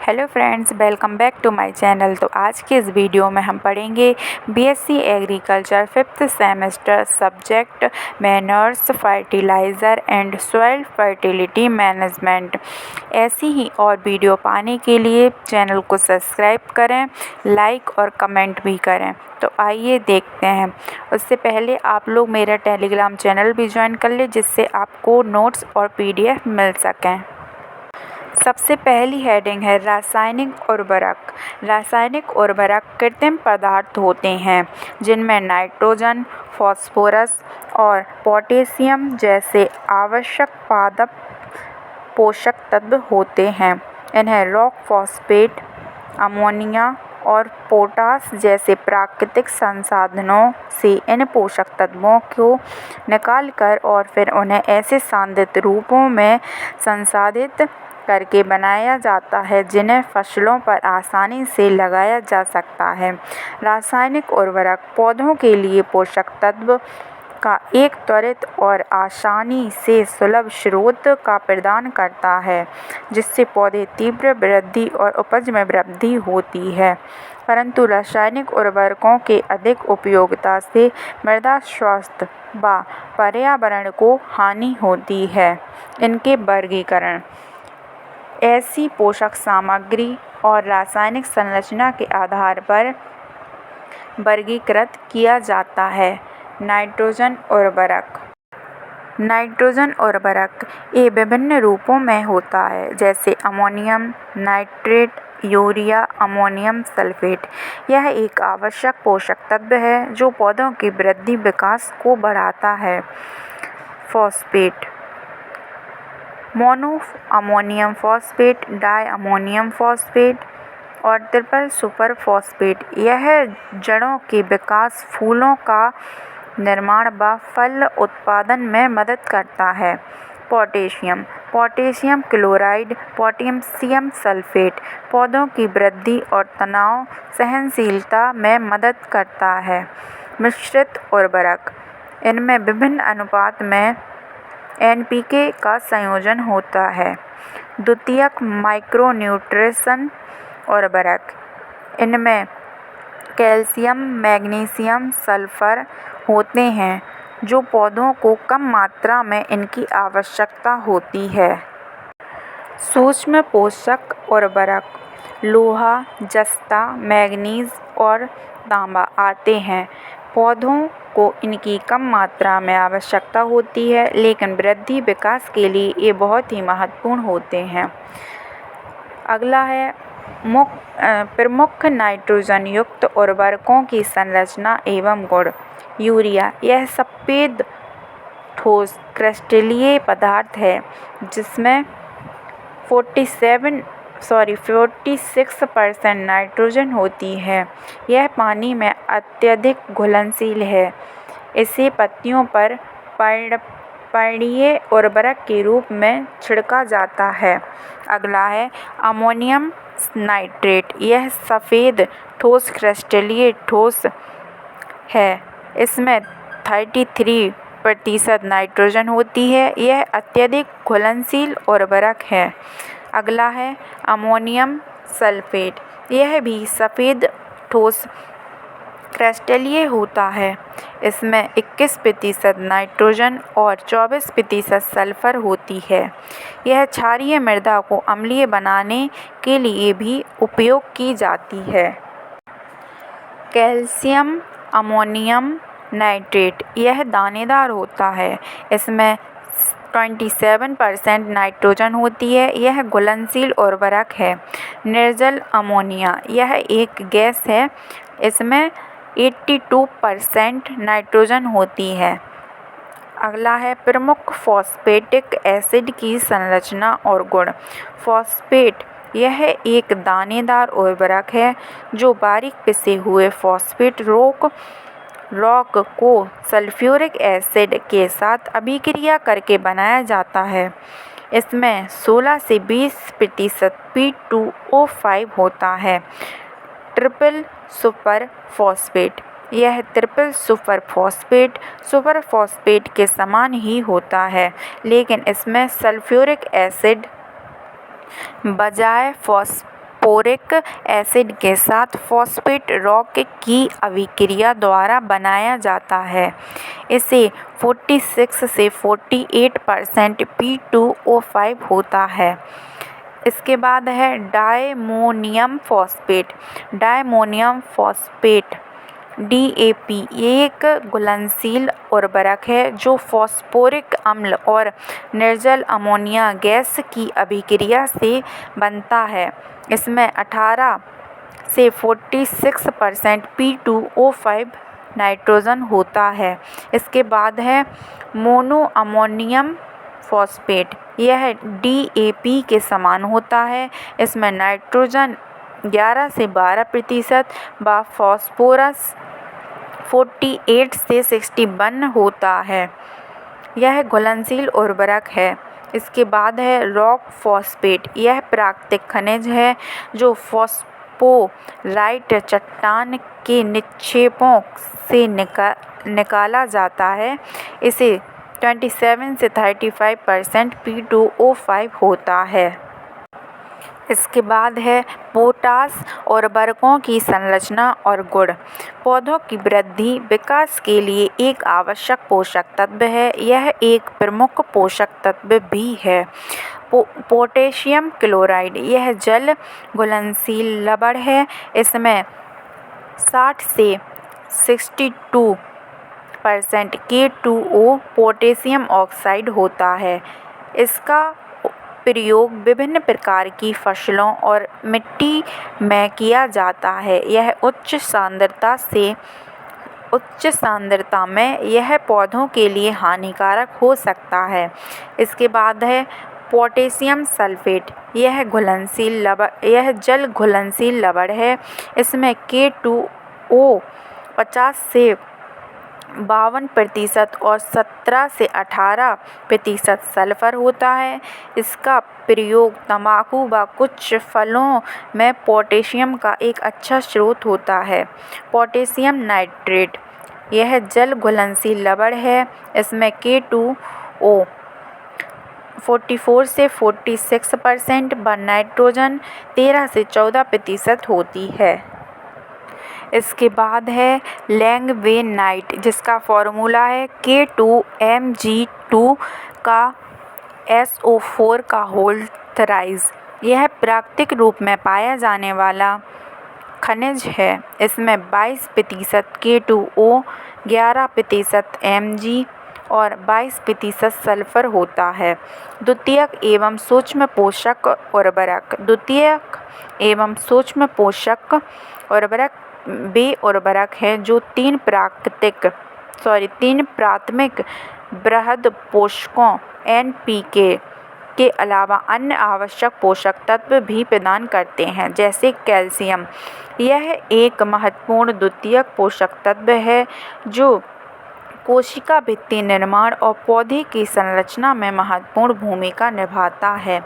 Hello friends, welcome back to my channel. तो आज के इस वीडियो में हम पढ़ेंगे BSc agriculture 5th semester subject manures fertiliser and soil fertility management. ऐसी ही और वीडियो पाने के लिए चैनल को सब्सक्राइब करें, लाइक और कमेंट भी करें। तो आइए देखते हैं। उससे पहले आप लोग मेरा टेलीग्राम चैनल भी ज्वाइन कर लें, जिससे आपको नोट्स और पीडीएफ मिल सकें। सबसे पहली हेडिंग है रासायनिक उर्वरक। रासायनिक उर्वरक कृत्रिम पदार्थ होते हैं जिनमें नाइट्रोजन, फास्फोरस और पोटेशियम जैसे आवश्यक पादप पोषक तत्व होते हैं। इन्हें रॉक फॉस्फेट, अमोनिया और पोटाश जैसे प्राकृतिक संसाधनों से इन पोषक तत्वों को निकालकर और फिर उन्हें ऐसे सांद्रित रूपों में संसाधित करके बनाया जाता है जिन्हें फसलों पर आसानी से लगाया जा सकता है। रासायनिक उर्वरक पौधों के लिए पोषक तत्व का एक त्वरित और आसानी से सुलभ स्रोत का प्रदान करता है, जिससे पौधे तीव्र वृद्धि और उपज में वृद्धि होती है। परंतु रासायनिक उर्वरकों के अधिक उपयोगिता से मृदा स्वास्थ्य व पर्यावरण को हानि होती है। इनके वर्गीकरण ऐसी पोषक सामग्री और रासायनिक संरचना के आधार पर वर्गीकृत किया जाता है। नाइट्रोजन उर्वरक। नाइट्रोजन उर्वरक ये विभिन्न रूपों में होता है, जैसे ammonium nitrate, urea, ammonium sulphate. यह एक आवश्यक पोषक तत्व है जो पौधों की वृद्धि विकास को बढ़ाता है। Phosphate, mono ammonium phosphate, di ammonium phosphate और ट्रिपल सुपर फॉस्फेट। यह जड़ों के विकास, फूलों का निर्माण व फल उत्पादन में मदद करता है। Potassium, potassium chloride, potassium sulphate पौधों की वृद्धि और तनाव सहनशीलता में मदद करता है। मिश्रित उर्वरक, इनमें विभिन्न अनुपात में एनपीके का संयोजन होता है। द्वितीयक माइक्रोन्यूट्रिशन उर्वरक, इनमें कैल्शियम, मैग्नीशियम, सल्फर होते हैं जो पौधों को कम मात्रा में इनकी आवश्यकता होती है। सूक्ष्म पोषक उर्वरक लोहा, जस्ता, मैग्नीज और तांबा आते हैं। पौधों को इनकी कम मात्रा में आवश्यकता होती है, लेकिन वृद्धि विकास के लिए ये बहुत ही महत्वपूर्ण होते हैं। अगला है प्रमुख नाइट्रोजन युक्त उर्वरकों की संरचना एवं गुण। यूरिया, यह सफ़ेद ठोस क्रिस्टलीय पदार्थ है जिसमें 46% नाइट्रोजन होती है। यह पानी में अत्यधिक घुलनशील है। इसे पत्तियों पर पर्णीय उर्वरक के रूप में छिड़का जाता है। अगला है अमोनियम नाइट्रेट, यह सफ़ेद ठोस क्रिस्टलीय ठोस है। इसमें 33% नाइट्रोजन होती है। यह अत्यधिक घुलनशील उर्वरक है। अगला है अमोनियम सल्फेट, यह भी सफ़ेद ठोस क्रिस्टलीय होता है। इसमें 21% नाइट्रोजन और 24% सल्फर होती है। यह क्षारीय मृदा को अम्लीय बनाने के लिए भी उपयोग की जाती है। कैल्शियम अमोनियम नाइट्रेट, यह दानेदार होता है। इसमें 27% नाइट्रोजन होती है। यह घुलनशील उर्वरक है। निर्जल अमोनिया, यह एक गैस है। इसमें 82% नाइट्रोजन होती है। अगला है प्रमुख फॉस्फेटिक एसिड की संरचना और गुण। फॉस्फेट, यह एक दानेदार उर्वरक है जो बारीक पिसे हुए फॉस्फेट रॉक को सल्फ्यूरिक एसिड के साथ अभिक्रिया करके बनाया जाता है। इसमें 16 से 20% P2O5 होता है। ट्रिपल सुपर फॉस्फेट, यह ट्रिपल सुपर फॉस्फेट के समान ही होता है, लेकिन इसमें सल्फ्यूरिक एसिड बजाय फॉस्फोरिक एसिड के साथ फॉस्फेट रॉक की अभिक्रिया द्वारा बनाया जाता है। इसे 46 से 48% P2O5 होता है। इसके बाद है diammonium phosphate. Diammonium phosphate DAP एक घुलनशील उर्वरक है जो फॉस्फोरिक अम्ल और निर्जल अमोनिया गैस की अभिक्रिया से बनता है। इसमें 18 से 46% P2O5 नाइट्रोजन होता है। इसके बाद है मोनो अमोनियम फॉस्फेट। यह DAP के समान होता है। इसमें नाइट्रोजन 11 से 12% व फास्फोरस 48 से 61 होता है। यह घुलनशील उर्वरक है। इसके बाद है रॉक फॉस्फेट। यह प्राकृतिक खनिज है जो फॉस्फोराइट चट्टान के निक्षेपों से निकाला जाता है। इसे 27 से 35% P2O5 होता है। इसके बाद है पोटाश उर्वरकों की संरचना और गुण। पौधों की वृद्धि विकास के लिए एक आवश्यक पोषक तत्व है। यह एक प्रमुख पोषक तत्व भी है। Potassium chloride. यह जल घुलनशील लवण है। इसमें 60 से 62% K2O पोटेशियम ऑक्साइड होता है। इसका प्रयोग विभिन्न प्रकार की फसलों और मिट्टी में किया जाता है। यह उच्च सांद्रता में यह पौधों के लिए हानिकारक हो सकता है। इसके बाद है पोटेशियम सल्फेट। यह जल घुलनशील लवण है। इसमें K2O 50 से 52% और 17 से 18% सल्फर होता है। इसका प्रयोग तंबाकू व कुछ फलों में पोटेशियम का एक अच्छा स्रोत होता है। Potassium nitrate. यह जल घुलनशील लवण है। इसमें K2O 44 से 46% व नाइट्रोजन 13 से 14% होती है। इसके बाद है लैंगवेनाइट, जिसका फॉर्मूला है K2Mg2 का SO4 का होल थराइज। यह प्राकृतिक रूप में पाया जाने वाला खनिज है। इसमें 22% K2O 11% Mg और 22% सल्फर होता है। द्वितीयक एवं सूक्ष्म पोषक उर्वरक। द्वितीयक एवं सूक्ष्म पोषक उर्वरक वे उर्वरक हैं जो तीन प्राथमिक वृहद पोषकों NPK के अलावा अन्य आवश्यक पोषक तत्व भी प्रदान करते हैं, जैसे कैल्शियम। यह एक महत्वपूर्ण द्वितीयक पोषक तत्व है जो कोशिका भित्ति निर्माण और पौधे की संरचना में महत्वपूर्ण भूमिका निभाता है।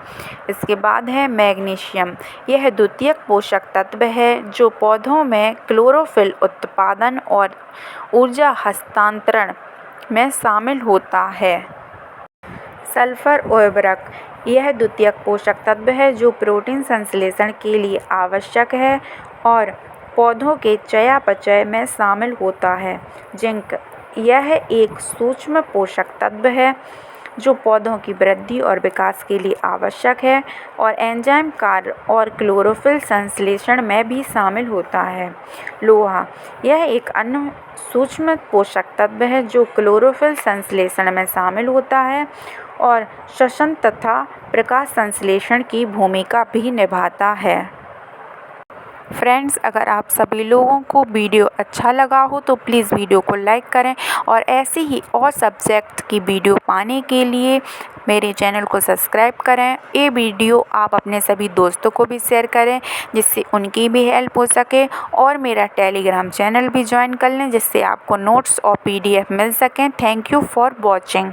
इसके बाद है मैग्नीशियम। यह द्वितीयक पोषक तत्व है जो पौधों में क्लोरोफिल उत्पादन और ऊर्जा हस्तांतरण में शामिल होता है। सल्फर उर्वरक। यह द्वितीयक पोषक तत्व है जो प्रोटीन संश्लेषण के लिए आवश्यक है और पौधों के चयापचय में शामिल होता है। जिंक। यह एक सूक्ष्म पोषक तत्व है जो पौधों की वृद्धि और विकास के लिए आवश्यक है और एंजाइम कार्य और क्लोरोफिल संश्लेषण में भी शामिल होता है। लोहा। यह एक अन्य सूक्ष्म पोषक तत्व है जो क्लोरोफिल संश्लेषण में शामिल होता है और श्वसन तथा प्रकाश संश्लेषण की भूमिका भी निभाता है। फ्रेंड्स, अगर आप सभी लोगों को वीडियो अच्छा लगा हो तो प्लीज़ वीडियो को लाइक करें और ऐसे ही और सब्जेक्ट की वीडियो पाने के लिए मेरे चैनल को सब्सक्राइब करें। ये वीडियो आप अपने सभी दोस्तों को भी शेयर करें जिससे उनकी भी हेल्प हो सके और मेरा टेलीग्राम चैनल भी ज्वाइन कर लें जिससे आपको नोट्स और PDF मिल सकें। Thank you for watching.